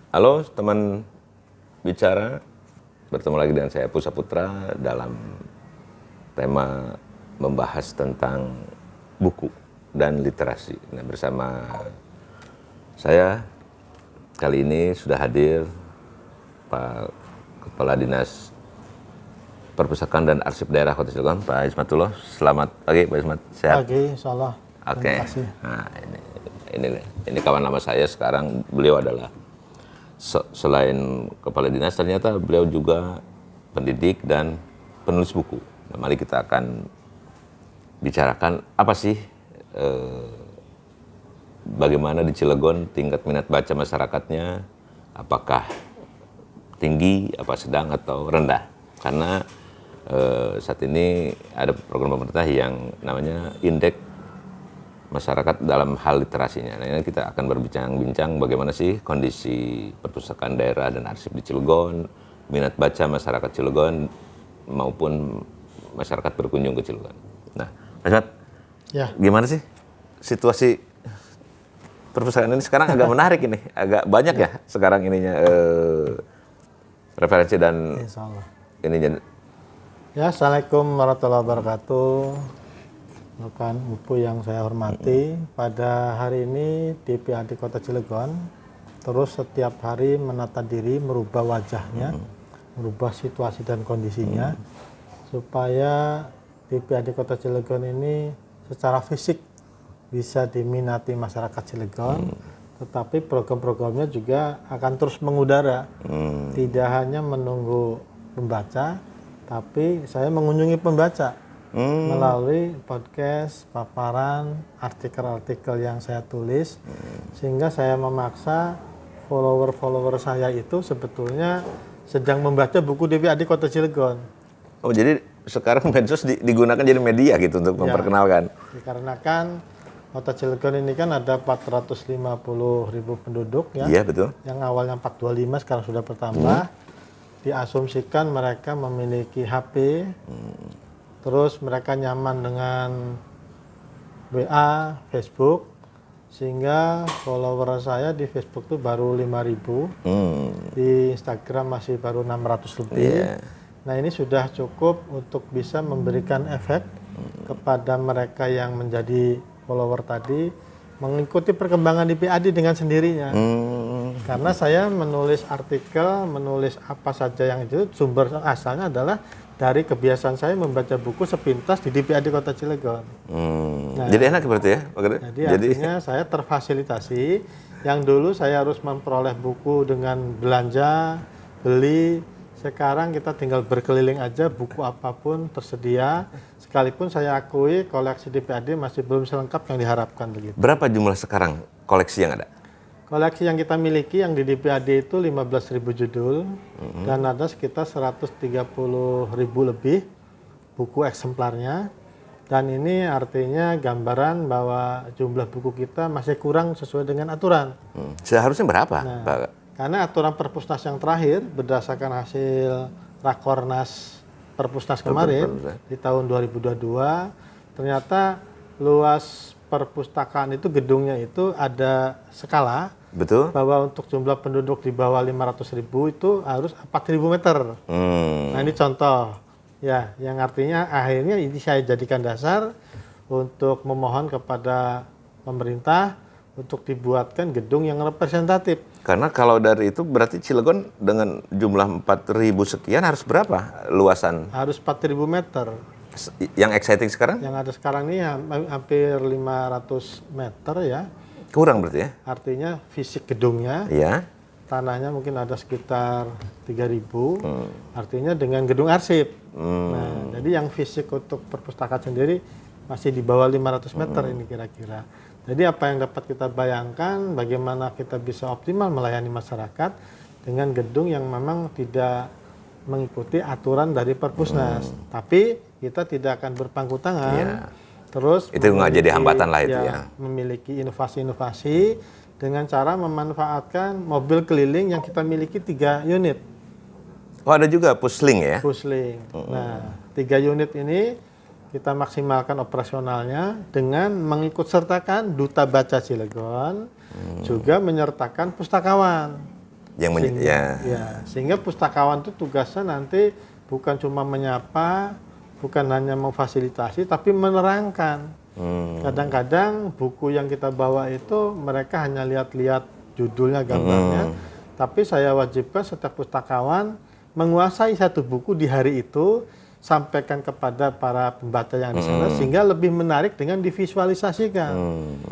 Halo teman bicara, bertemu lagi dengan saya Pusa Putra dalam tema membahas tentang buku dan literasi. Nah, bersama saya kali ini sudah hadir Pak Kepala Dinas Perpustakaan dan Arsip Daerah Kota Cilegon, Pak Ismatullah. Selamat pagi Pak Ismat, sehat? Pagi, insyaallah. Oke. Terima kasih. Nah, ini kawan lama saya sekarang. Beliau adalah selain kepala dinas, ternyata beliau juga pendidik dan penulis buku. Nah, mari kita akan bicarakan apa sih bagaimana di Cilegon tingkat minat baca masyarakatnya, apakah tinggi, apa sedang atau rendah? Karena saat ini ada program pemerintah yang namanya Indeks Masyarakat dalam hal literasinya. Nah, ini kita akan berbincang-bincang bagaimana sih kondisi perpustakaan daerah dan arsip di Cilegon, minat baca masyarakat Cilegon maupun masyarakat berkunjung ke Cilegon. Nah, Mas Mat, Ya. gimana sih situasi perpustakaan ini sekarang? Agak menarik ini, agak banyak ya sekarang ininya referensi dan Insyaallah. ininya. Ya, Assalamualaikum warahmatullahi wabarakatuh. Rekan Buku yang saya hormati, pada hari ini DPAD Kota Cilegon terus setiap hari menata diri, merubah wajahnya, merubah situasi dan kondisinya, supaya DPAD Kota Cilegon ini secara fisik bisa diminati masyarakat Cilegon, tetapi program-programnya juga akan terus mengudara. Tidak hanya menunggu pembaca, tapi saya mengunjungi pembaca melalui podcast, paparan, artikel-artikel yang saya tulis, sehingga saya memaksa follower-follower saya itu sebetulnya sedang membaca buku DPAD Kota Cilegon. Oh, jadi sekarang medsos digunakan jadi media gitu untuk memperkenalkan. Dikarenakan Kota Cilegon ini kan ada 450.000 penduduk ya. Iya, betul. Yang awalnya 425 sekarang sudah bertambah. Diasumsikan mereka memiliki HP. Terus mereka nyaman dengan WA, Facebook, sehingga follower saya di Facebook itu baru 5.000, di Instagram masih baru 600 lebih. Nah, ini sudah cukup untuk bisa memberikan efek kepada mereka yang menjadi follower tadi, mengikuti perkembangan DPAD dengan sendirinya. Karena saya menulis artikel, menulis apa saja yang itu, sumber asalnya adalah dari kebiasaan saya membaca buku sepintas di DPAD Kota Cilegon. Nah, jadi enak berarti ya? Jadi artinya saya terfasilitasi. Yang dulu saya harus memperoleh buku dengan belanja, beli. Sekarang kita tinggal berkeliling aja, buku apapun tersedia. Sekalipun saya akui koleksi DPAD masih belum selengkap yang diharapkan begitu. Berapa jumlah sekarang koleksi yang ada? Koleksi yang kita miliki yang di DPAD itu 15.000 judul dan ada sekitar 130.000 lebih buku eksemplarnya, dan ini artinya gambaran bahwa jumlah buku kita masih kurang sesuai dengan aturan. Seharusnya berapa, Nah, Pak? karena aturan Perpusnas yang terakhir berdasarkan hasil Rakornas Perpusnas kemarin di tahun 2022, ternyata luas perpustakaan itu, gedungnya itu ada skala. Betul. Bahwa untuk jumlah penduduk di bawah 500.000 itu harus 4.000 meter. Nah, ini contoh ya, yang artinya akhirnya ini saya jadikan dasar untuk memohon kepada pemerintah untuk dibuatkan gedung yang representatif. Karena kalau dari itu berarti Cilegon dengan jumlah 4.000 sekian harus berapa luasan? Harus 4.000 meter. Yang exciting sekarang? Yang ada sekarang ini hampir 500 meter ya. Kurang berarti ya? Artinya fisik gedungnya, tanahnya mungkin ada sekitar 3.000, artinya dengan gedung arsip. Nah, jadi yang fisik untuk perpustakaan sendiri masih di bawah 500 meter ini kira-kira. Jadi apa yang dapat kita bayangkan, bagaimana kita bisa optimal melayani masyarakat dengan gedung yang memang tidak mengikuti aturan dari Perpusnas. Tapi kita tidak akan berpangku tangan. Terus itu nggak jadi hambatan lah itu ya. Memiliki inovasi-inovasi dengan cara memanfaatkan mobil keliling yang kita miliki 3 unit. Oh, ada juga pusling ya? Pusling. Nah, 3 unit ini kita maksimalkan operasionalnya dengan mengikut sertakan Duta Baca Cilegon, juga menyertakan pustakawan. Sehingga pustakawan itu tugasnya nanti bukan cuma menyapa, bukan hanya memfasilitasi, tapi menerangkan. Kadang-kadang buku yang kita bawa itu mereka hanya lihat-lihat judulnya, gambarnya, tapi saya wajibkan setiap pustakawan menguasai satu buku di hari itu, sampaikan kepada para pembaca yang di sana, sehingga lebih menarik dengan divisualisasikan.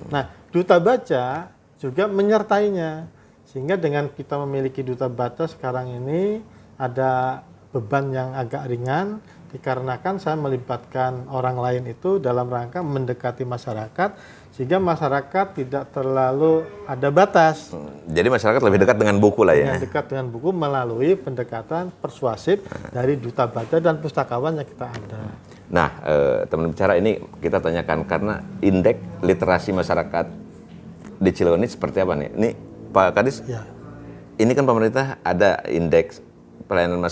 Nah, Duta Baca juga menyertainya, sehingga dengan kita memiliki Duta Baca sekarang ini ada beban yang agak ringan, dikarenakan saya melibatkan orang lain itu dalam rangka mendekati masyarakat, sehingga masyarakat tidak terlalu ada batas. Jadi masyarakat lebih dekat dengan buku lah ya? Dekat dengan buku melalui pendekatan persuasif dari Duta Baca dan pustakawan yang kita ada. Nah, teman bicara, ini kita tanyakan karena indeks literasi masyarakat di Cilegon ini seperti apa nih? Ini Pak Kadis, ini kan pemerintah ada indeks pelayanan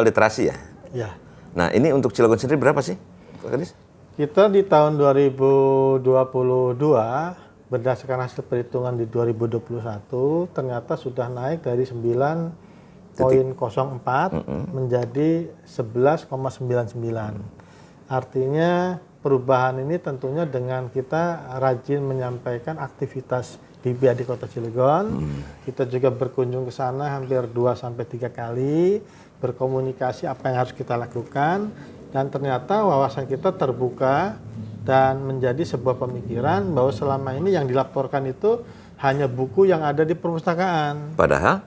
literasi ya? Ya. Nah, ini untuk Cilegon sendiri berapa sih, Pak Kadis? Kita di tahun 2022 berdasarkan hasil perhitungan di 2021 ternyata sudah naik dari 9,04 menjadi 11,99. Artinya perubahan ini tentunya dengan kita rajin menyampaikan aktivitas di BAD Kota Cilegon. Kita juga berkunjung ke sana hampir 2-3 kali, berkomunikasi apa yang harus kita lakukan. Dan ternyata wawasan kita terbuka dan menjadi sebuah pemikiran bahwa selama ini yang dilaporkan itu hanya buku yang ada di perpustakaan.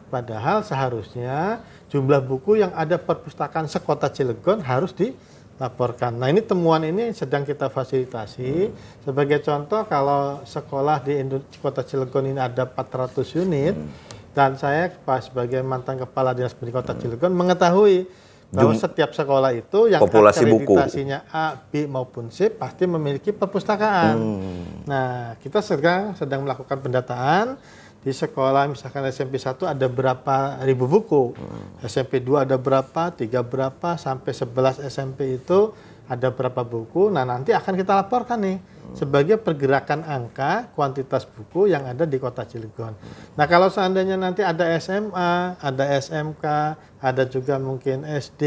Padahal seharusnya jumlah buku yang ada perpustakaan sekota Cilegon harus dilaporkan. Nah, ini temuan ini sedang kita fasilitasi. Sebagai contoh, kalau sekolah di Kota Cilegon ini ada 400 unit, dan saya sebagai mantan kepala dinas pendidikan Kota Cilegon mengetahui bahwa setiap sekolah itu yang akreditasinya A, B maupun C pasti memiliki perpustakaan. Nah, kita sedang melakukan pendataan di sekolah, misalkan SMP 1 ada berapa ribu buku, SMP 2 ada berapa, 3 berapa, sampai 11 SMP itu ada berapa buku. Nah, nanti akan kita laporkan nih sebagai pergerakan angka kuantitas buku yang ada di Kota Cilegon. Nah, kalau seandainya nanti ada SMA, ada SMK, ada juga mungkin SD,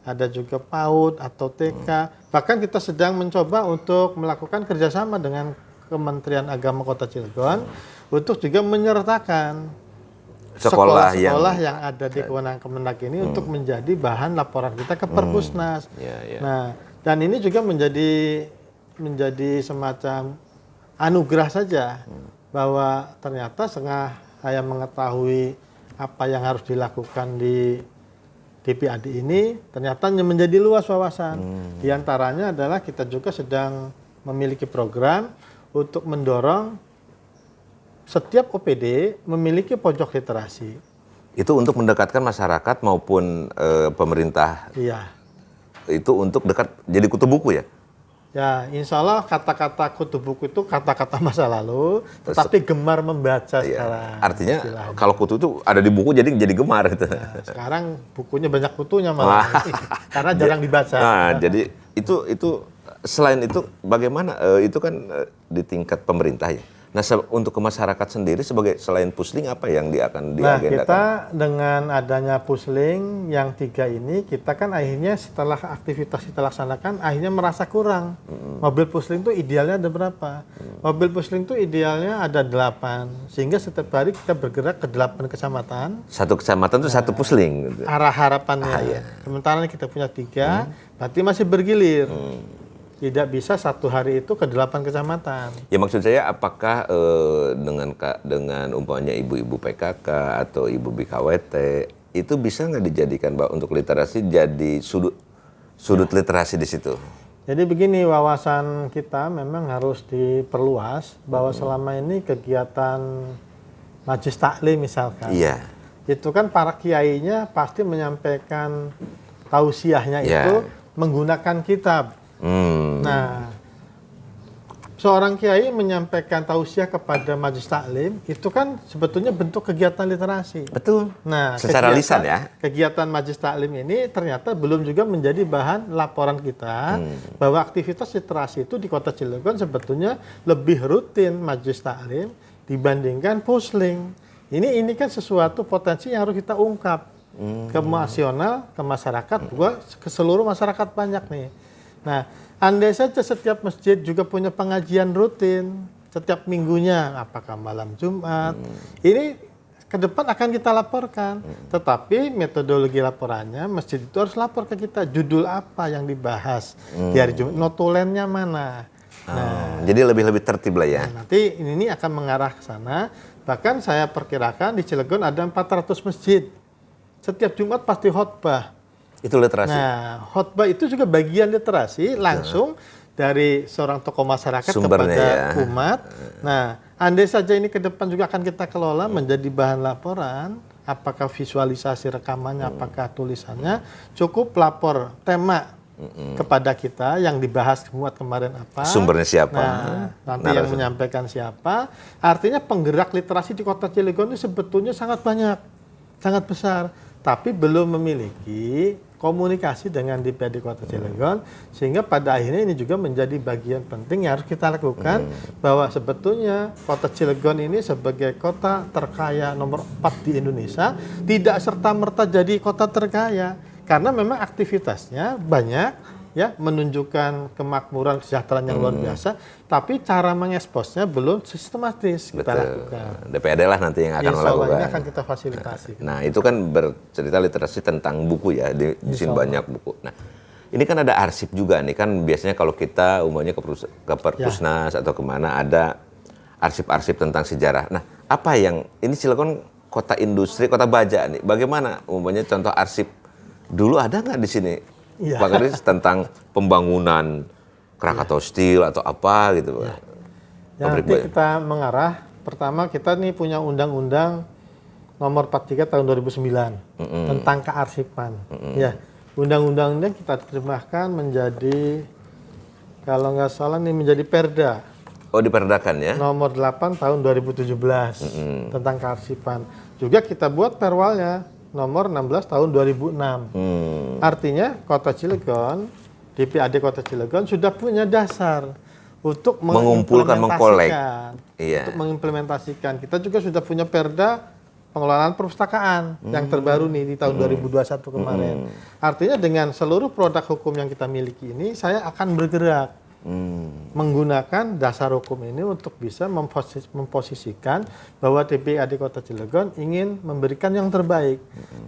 ada juga PAUD atau TK, bahkan kita sedang mencoba untuk melakukan kerjasama dengan Kementerian Agama Kota Cilegon untuk juga menyertakan sekolah-sekolah yang ada di kewenangan Kemenag ini untuk menjadi bahan laporan kita ke Perpusnas. Nah, dan ini juga menjadi semacam anugerah saja bahwa ternyata setengah saya mengetahui apa yang harus dilakukan di DPAD ini ternyata menjadi luas wawasan. Di antaranya adalah kita juga sedang memiliki program untuk mendorong setiap OPD memiliki pojok literasi. Itu untuk mendekatkan masyarakat maupun pemerintah. Iya. Itu untuk dekat jadi kutu buku ya? Ya, insya Allah kata-kata kutu buku itu kata-kata masa lalu, tetapi gemar membaca sekarang. Artinya kalau kutu itu ada di buku jadi gemar gitu. Nah, sekarang bukunya banyak kutunya malah, karena jarang dibaca. Nah, jadi itu selain itu bagaimana? Itu kan di tingkat pemerintah ya. Nah, untuk ke masyarakat sendiri selain pusling apa yang akan diagendakan? Nah, kita dengan adanya pusling yang 3 ini, kita kan akhirnya setelah aktivitas kita laksanakan, akhirnya merasa kurang. Mobil pusling itu idealnya ada berapa? Mobil pusling itu idealnya ada 8, sehingga setiap hari kita bergerak ke 8 kecamatan. Satu kecamatan itu satu pusling. Gitu. Arah harapannya. Sementara kita punya 3, berarti masih bergilir. Tidak bisa satu hari itu ke 8 kecamatan. Ya, maksud saya apakah dengan umpamanya ibu-ibu PKK atau ibu BKWT itu bisa nggak dijadikan untuk literasi jadi sudut literasi di situ? Jadi begini, wawasan kita memang harus diperluas bahwa selama ini kegiatan majlis taklim misalkan. Iya. Itu kan para kiainya pasti menyampaikan tausiahnya itu menggunakan kitab. Nah, seorang kiai menyampaikan tausiah kepada majelis taklim itu kan sebetulnya bentuk kegiatan literasi. Betul. Nah, Secara lisan ya. kegiatan majelis taklim ini ternyata belum juga menjadi bahan laporan kita bahwa aktivitas literasi itu di Kota Cilegon sebetulnya lebih rutin majelis taklim dibandingkan pusling. Ini kan sesuatu potensi yang harus kita ungkap ke nasional, ke masyarakat, juga ke seluruh masyarakat banyak nih. Nah, andai saja setiap masjid juga punya pengajian rutin setiap minggunya, apakah malam Jumat, ini ke depan akan kita laporkan. Tetapi metodologi laporannya masjid itu harus lapor ke kita judul apa yang dibahas di hari Jumat, notulennya mana. Nah, jadi lebih tertib lah ya. Nanti ini akan mengarah ke sana. Bahkan saya perkirakan di Cilegon ada 400 masjid. Setiap Jumat pasti khotbah. Itu literasi. Nah, khotbah itu juga bagian literasi langsung dari seorang tokoh masyarakat Sumbernya kepada umat. Nah, andai saja ini ke depan juga akan kita kelola menjadi bahan laporan, apakah visualisasi rekamannya, apakah tulisannya, cukup lapor tema kepada kita yang dibahas muat kemarin apa. Sumbernya siapa? Nah, nanti yang menyampaikan siapa. Artinya penggerak literasi di Kota Cilegon itu sebetulnya sangat banyak, sangat besar. Tapi belum memiliki komunikasi dengan DPRD Kota Cilegon, sehingga pada akhirnya ini juga menjadi bagian penting yang harus kita lakukan, bahwa sebetulnya Kota Cilegon ini sebagai kota terkaya nomor 4 di Indonesia tidak serta-merta jadi kota terkaya, karena memang aktivitasnya banyak ya, menunjukkan kemakmuran kesejahteraan yang luar biasa, tapi cara mengeksposnya belum sistematis kita lakukan. DPRD lah nanti yang akan melakukan. Ini akan kita fasilitasi. Nah, itu kan bercerita literasi tentang buku ya, di sini banyak buku. Nah, ini kan ada arsip juga nih, kan biasanya kalau kita umumnya ke Perpusnas atau kemana ada arsip-arsip tentang sejarah. Nah, apa yang, ini Cilegon kota industri, kota baja nih, bagaimana umumnya contoh arsip dulu ada nggak di sini? Pak Kadis, tentang pembangunan Krakatau Steel atau apa gitu. Ya, nanti kita mengarah, pertama kita nih punya undang-undang nomor 43 tahun 2009 tentang kearsipan. Ya, undang-undang ini kita terjemahkan menjadi, kalau nggak salah nih menjadi Perda. Oh, diperdakan ya? Nomor 8 tahun 2017 tentang kearsipan. Juga kita buat perwalnya nomor 16 tahun 2006. Artinya Kota Cilegon, DPRD Kota Cilegon sudah punya dasar untuk mengumpulkan, mengkolek. Untuk mengimplementasikan. Kita juga sudah punya Perda pengelolaan perpustakaan yang terbaru nih di tahun 2021 kemarin. Artinya dengan seluruh produk hukum yang kita miliki ini, saya akan bergerak menggunakan dasar hukum ini untuk bisa memposisikan bahwa DPRD Kota Cilegon ingin memberikan yang terbaik.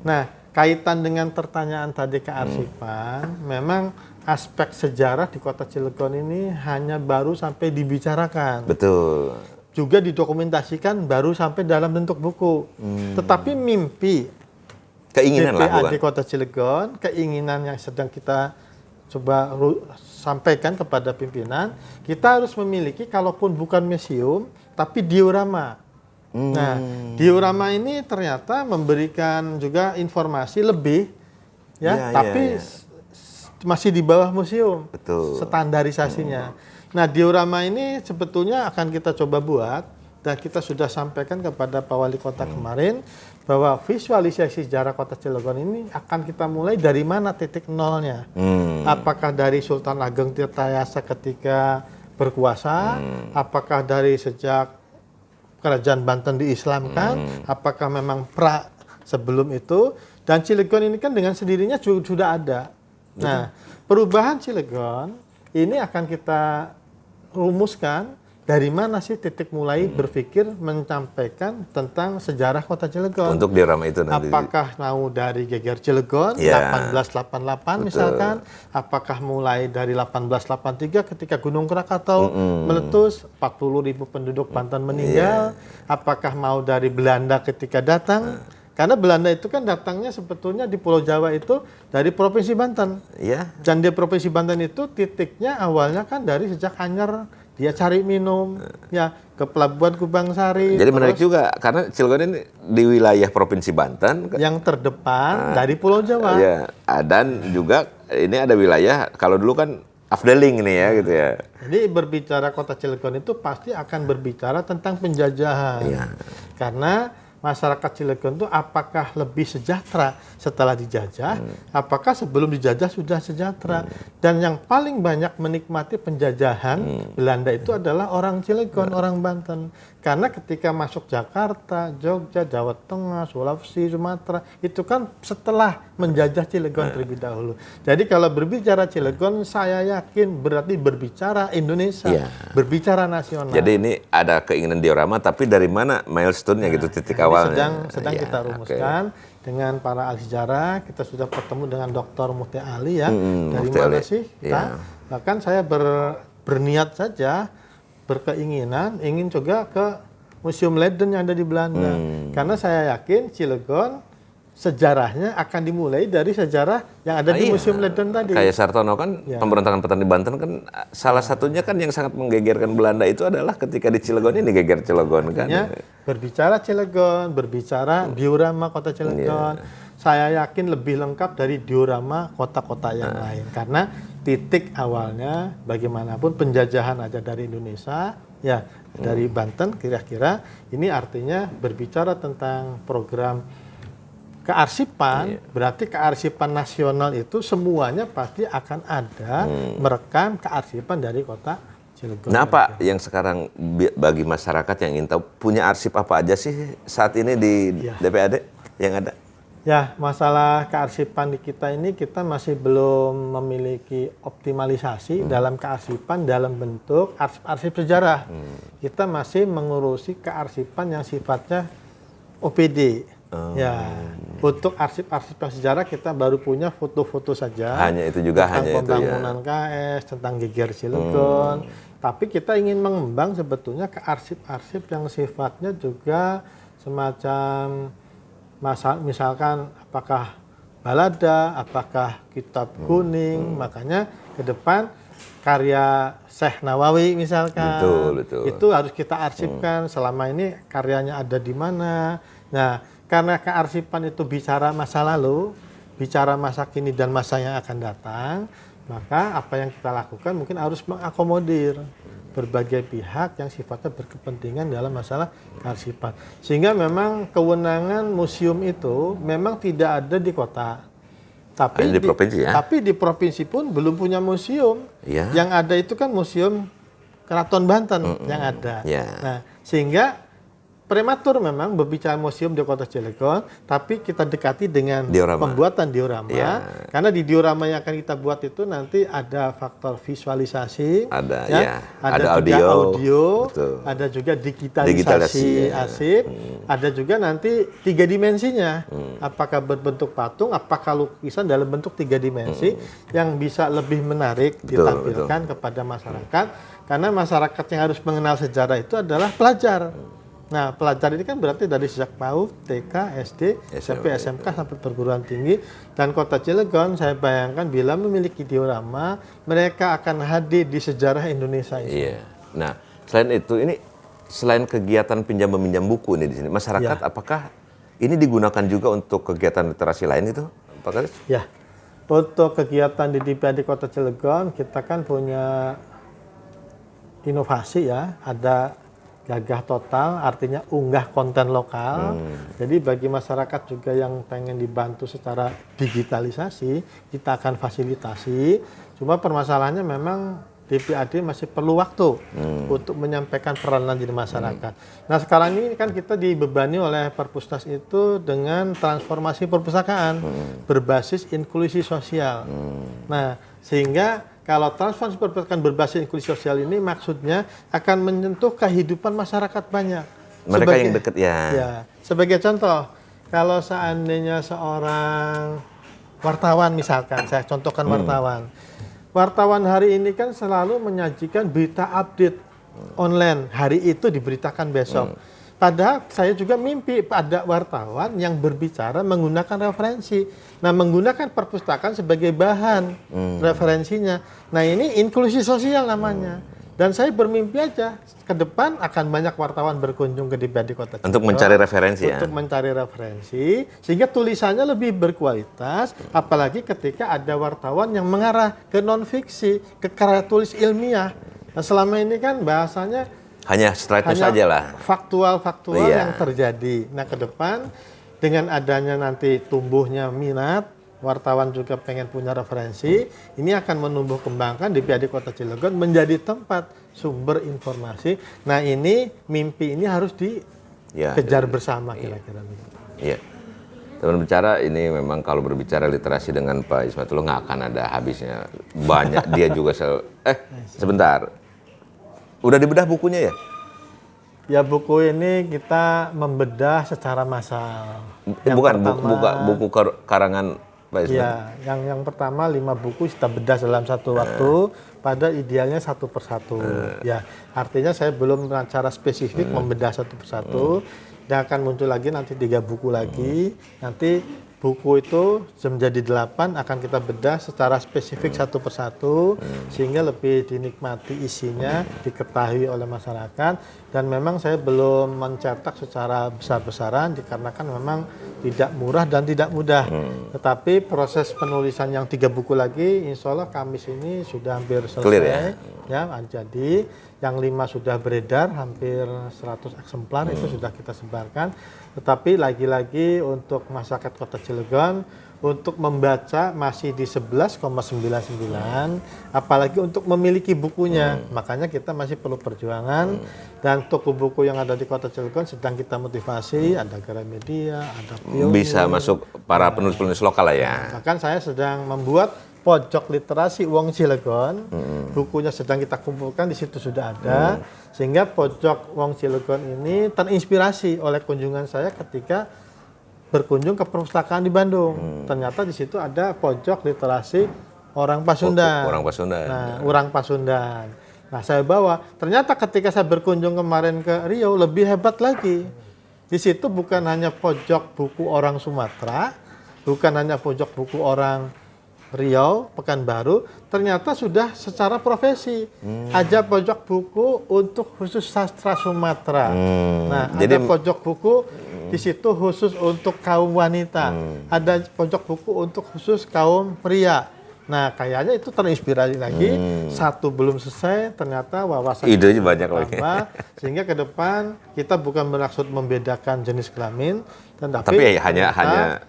Nah, kaitan dengan pertanyaan tadi kearsipan, memang aspek sejarah di Kota Cilegon ini hanya baru sampai dibicarakan. Betul. Juga didokumentasikan baru sampai dalam bentuk buku. Tetapi mimpi keinginan DPRD Kota Cilegon, keinginan yang sedang kita coba sampaikan kepada pimpinan, kita harus memiliki, kalaupun bukan museum, tapi diorama. Nah, diorama ini ternyata memberikan juga informasi lebih, tapi masih di bawah museum. Betul. Standarisasinya. Nah, diorama ini sebetulnya akan kita coba buat, dan kita sudah sampaikan kepada Pak Wali Kota kemarin, bahwa visualisasi sejarah Kota Cilegon ini akan kita mulai dari mana titik nolnya. Apakah dari Sultan Ageng Tirtayasa ketika berkuasa, apakah dari sejak Kerajaan Banten diislamkan, apakah memang sebelum itu, dan Cilegon ini kan dengan sendirinya sudah ada. Nah, perubahan Cilegon ini akan kita rumuskan dari mana sih titik mulai berpikir menyampaikan tentang sejarah Kota Cilegon. Untuk diorama itu nanti. Apakah mau dari Geger Cilegon 1888 misalkan, apakah mulai dari 1883 ketika Gunung Krakatau meletus, 40.000 penduduk Banten meninggal, apakah mau dari Belanda ketika datang, karena Belanda itu kan datangnya sebetulnya di Pulau Jawa itu dari Provinsi Banten. Dan di Provinsi Banten itu titiknya awalnya kan dari sejak Anyar, dia cari minum, ke Pelabuhan Kubang Sari. Jadi menarik juga, karena Cilegon ini di wilayah Provinsi Banten. Yang terdepan dari Pulau Jawa. Dan juga ini ada wilayah, kalau dulu kan afdeling ini ya gitu ya. Jadi berbicara kota Cilegon itu pasti akan berbicara tentang penjajahan. Iya. Karena masyarakat Cilegon itu apakah lebih sejahtera setelah dijajah, apakah sebelum dijajah sudah sejahtera. Dan yang paling banyak menikmati penjajahan Belanda itu adalah orang Cilegon, orang Banten. Karena ketika masuk Jakarta, Jogja, Jawa Tengah, Sulawesi, Sumatera, itu kan setelah menjajah Cilegon terlebih dahulu. Jadi kalau berbicara Cilegon, saya yakin berarti berbicara Indonesia, berbicara nasional. Jadi ini ada keinginan diorama, tapi dari mana milestone-nya gitu, titik awalnya? Sedang kita rumuskan dengan para ahli sejarah. Kita sudah bertemu dengan Dr. Muhti Ali ya. Dari Muhti mana Ali. sih? Bahkan saya berniat saja, berkeinginan ingin juga ke Museum Leiden yang ada di Belanda. Karena saya yakin Cilegon sejarahnya akan dimulai dari sejarah yang ada di Museum Leiden tadi. Kayak Sartono kan, pemberontakan petani Banten kan, salah satunya kan yang sangat menggegerkan Belanda itu adalah ketika di Cilegon ini geger Cilegon kan. Berbicara Cilegon, berbicara diorama kota Cilegon, saya yakin lebih lengkap dari diorama kota-kota yang lain. Karena titik awalnya bagaimanapun penjajahan aja dari Indonesia, ya dari Banten kira-kira, ini artinya berbicara tentang program kearsipan, berarti kearsipan nasional itu semuanya pasti akan ada merekam kearsipan dari kota Cilegon. Nah, apa yang sekarang bagi masyarakat yang ingin tahu, punya arsip apa aja sih saat ini di DPAD yang ada? Ya, masalah kearsipan di kita ini kita masih belum memiliki optimalisasi dalam kearsipan dalam bentuk arsip-arsip sejarah. Kita masih mengurusi kearsipan yang sifatnya OPD. Ya, untuk arsip-arsip yang sejarah kita baru punya foto-foto saja. Hanya itu juga, tentang hanya itu ya. pembangunan KS, tentang geger Cilegon. Tapi kita ingin mengembang sebetulnya ke arsip-arsip yang sifatnya juga semacam misalkan apakah balada, apakah kitab kuning. Makanya ke depan karya Syekh Nawawi misalkan, betul. itu harus kita arsipkan. Selama ini karyanya ada di mana. Nah, karena kearsipan itu bicara masa lalu, bicara masa kini dan masa yang akan datang, maka apa yang kita lakukan mungkin harus mengakomodir berbagai pihak yang sifatnya berkepentingan dalam masalah kearsipan. Sehingga memang kewenangan museum itu memang tidak ada di kota. Tapi di provinsi ya? Tapi di provinsi pun belum punya museum. Yang ada itu kan Museum Keraton Banten yang ada. Nah, sehingga prematur memang berbicara museum di kota Cilegon, tapi kita dekati dengan pembuatan diorama. Karena di diorama yang akan kita buat itu nanti ada faktor visualisasi, ada audio, ada juga digitalisasi arsip, ada juga nanti 3 dimensinya. Apakah berbentuk patung, apakah lukisan dalam bentuk 3 dimensi yang bisa lebih menarik ditampilkan kepada masyarakat. Karena masyarakat yang harus mengenal sejarah itu adalah pelajar. Nah, pelajar ini kan berarti dari sejak PAUD, TK, SD, SMP, SMK sampai perguruan tinggi. Dan kota Cilegon saya bayangkan bila memiliki diorama, mereka akan hadir di sejarah Indonesia ini. Nah, selain itu, ini selain kegiatan pinjam-meminjam buku ini di sini, masyarakat apakah ini digunakan juga untuk kegiatan literasi lain itu, Pak Kadis? Ya, untuk kegiatan di DPAD Kota Cilegon, kita kan punya inovasi ya, ada gagah total, artinya unggah konten lokal. Jadi bagi masyarakat juga yang pengen dibantu secara digitalisasi, kita akan fasilitasi. Cuma permasalahannya memang DPAD masih perlu waktu untuk menyampaikan peranan di masyarakat. Nah, sekarang ini kan kita dibebani oleh Perpusnas itu dengan transformasi perpustakaan berbasis inklusi sosial. Nah, sehingga kalau transformasi perpustakaan berbasis inklusi sosial ini maksudnya akan menyentuh kehidupan masyarakat banyak. Mereka yang dekat Sebagai contoh, kalau seandainya seorang wartawan misalkan, saya contohkan wartawan. Wartawan hari ini kan selalu menyajikan berita update online. Hari itu diberitakan besok. Padahal saya juga mimpi ada wartawan yang berbicara menggunakan referensi. Nah, menggunakan perpustakaan sebagai bahan referensinya. Nah, ini inklusi sosial namanya. Dan saya bermimpi aja ke depan akan banyak wartawan berkunjung ke DPRD Kota Cilegon Untuk mencari referensi ya. untuk mencari referensi sehingga tulisannya lebih berkualitas, apalagi ketika ada wartawan yang mengarah ke non fiksi, ke karya tulis ilmiah. Nah, selama ini kan bahasanya Hanya straight news saja lah. faktual-faktual Iya. yang terjadi. Nah, ke depan dengan adanya nanti tumbuhnya minat, wartawan juga pengen punya referensi, ini akan menumbuh kembangkan DPRD Kota Cilegon menjadi tempat sumber informasi. Nah, ini mimpi ini harus dikejar bersama kira-kira begitu. Iya. Teman bicara ini memang kalau berbicara literasi dengan Pak Ismatullah nggak akan ada habisnya. Banyak dia juga sebentar. Udah dibedah bukunya ya? Ya, buku ini kita membedah secara massal. Yang Bukan pertama- buku karangan Pak Ismatullah. Ya, yang pertama 5 buku kita bedah dalam satu waktu, pada idealnya satu persatu. Ya, artinya saya belum secara spesifik membedah satu persatu. Dan akan muncul lagi nanti 3 buku lagi. Nanti buku itu menjadi 8 akan kita bedah secara spesifik satu persatu sehingga lebih dinikmati isinya, diketahui oleh masyarakat. Dan memang saya belum mencetak secara besar-besaran dikarenakan memang tidak murah dan tidak mudah. Tetapi proses penulisan yang 3 buku lagi, insya Allah Kamis ini sudah hampir selesai. Clear ya? Jadi yang 5 sudah beredar, hampir 100 eksemplar itu sudah kita sebarkan. Tetapi lagi-lagi untuk masyarakat Kota Cilegon, untuk membaca masih di 11,99, apalagi untuk memiliki bukunya. Makanya kita masih perlu perjuangan. Dan toko buku yang ada di Kota Cilegon sedang kita motivasi, ada Gramedia, ada Pionir. Bisa masuk para penulis-penulis lokal lah ya. Bahkan saya sedang membuat pojok literasi Wong Cilegon, bukunya sedang kita kumpulkan, di situ sudah ada, sehingga pojok Wong Cilegon ini terinspirasi oleh kunjungan saya ketika berkunjung ke perpustakaan di Bandung. Ternyata di situ ada pojok literasi orang Pasundan. Orang Pasundan. Nah, orang Pasundan. Nah, saya bawa. Ternyata ketika saya berkunjung kemarin ke Riau, lebih hebat lagi. Di situ bukan hanya pojok buku orang Sumatera, bukan hanya pojok buku orang Riau, Pekanbaru, ternyata sudah secara profesi. Ada pojok buku untuk khusus sastra Sumatera. Nah, Jadi ada pojok buku di situ khusus untuk kaum wanita. Ada pojok buku untuk khusus kaum pria. Nah, kayaknya itu terinspirasi lagi. Satu belum selesai, ternyata wawasan idenya banyak lagi. bertambah. Sehingga ke depan kita bukan bermaksud membedakan jenis kelamin, Tapi hanya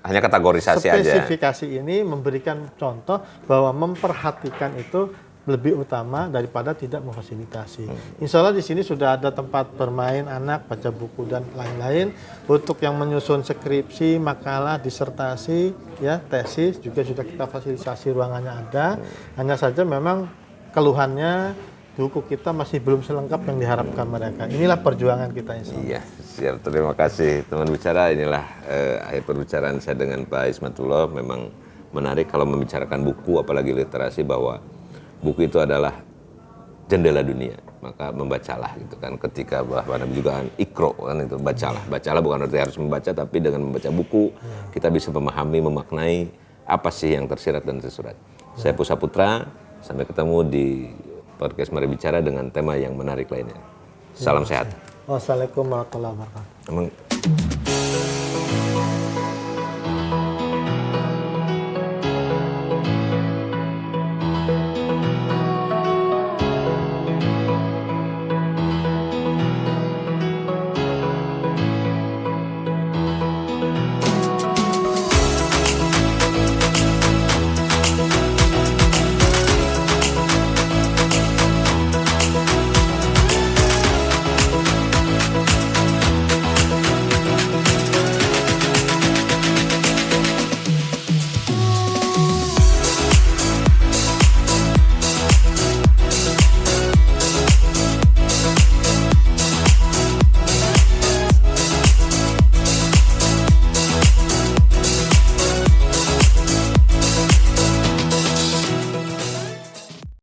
kategorisasi aja. spesifikasi ini memberikan contoh bahwa memperhatikan itu lebih utama daripada tidak memfasilitasi. Insya Allah di sini sudah ada tempat bermain anak, baca buku dan lain-lain. Untuk yang menyusun skripsi, makalah, disertasi, ya tesis juga sudah kita fasilitasi, ruangannya ada. Hanya saja memang keluhannya buku kita masih belum selengkap yang diharapkan mereka. Inilah perjuangan kita insya Allah. Iya, siap. Terima kasih teman bicara. Inilah akhir perbicaraan saya dengan Pak Ismatullah. Memang menarik kalau membicarakan buku, apalagi literasi, bahwa buku itu adalah jendela dunia. Maka membacalah gitu kan. Ketika bahwa Nabi juga kan ikro kan itu, bacalah bukan arti harus membaca, tapi dengan membaca buku kita bisa memahami, memaknai apa sih yang tersirat dan tersurat. Saya Puspa Putra, sampai ketemu di podcast Mari Bicara dengan tema yang menarik lainnya. Salam sehat. Wassalamualaikum warahmatullahi wabarakatuh. Emang